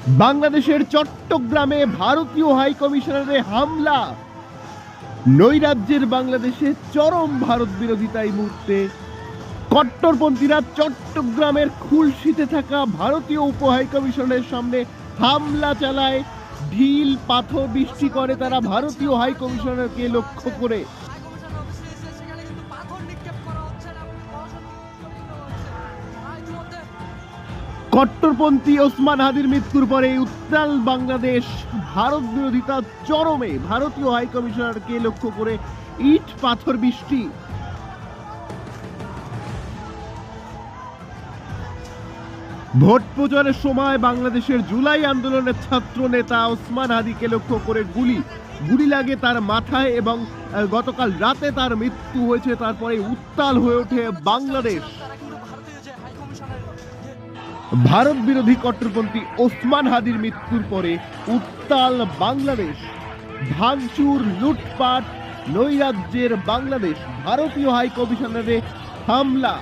বাংলাদেশের চট্টগ্রামে ভারতীয় হাই কমিশনারের হামলা। নৈরাজ্যের বাংলাদেশে চরম ভারত বিরোধিতা। এই মুহূর্তে কট্টরপন্থীরা চট্টগ্রামের খুলশীতে থাকা ভারতীয় উপ হাই কমিশনের সামনে হামলা চালায়, ঢিল পাথর বৃষ্টি করে তারা ভারতীয় হাই কমিশনারকে লক্ষ্য করে। কট্টরপন্থী ওসমান হাদির মৃত্যুর পরে উত্তাল বাংলাদেশ, ভারত বিরোধিতা চরমে। ভারতীয় হাই কমিশনারকে লক্ষ্য করে ইট পাথর বৃষ্টি। ভোট প্রচারের সময় বাংলাদেশের জুলাই আন্দোলনের ছাত্র নেতা ওসমান হাদিকে লক্ষ্য করে গুলি লাগে তার মাথায় এবং গতকাল রাতে তার মৃত্যু হয়েছে। তারপরে উত্তাল হয়ে ওঠে বাংলাদেশ। ভারত বিরোধী কট্টরপন্থী ওসমান হাদির মৃত্যুর পরে উত্তাল বাংলাদেশ, ভাঙচুর, লুটপাট, নৈরাজ্যের বাংলাদেশ, ভারতীয় হাই কমিশনারে হামলা।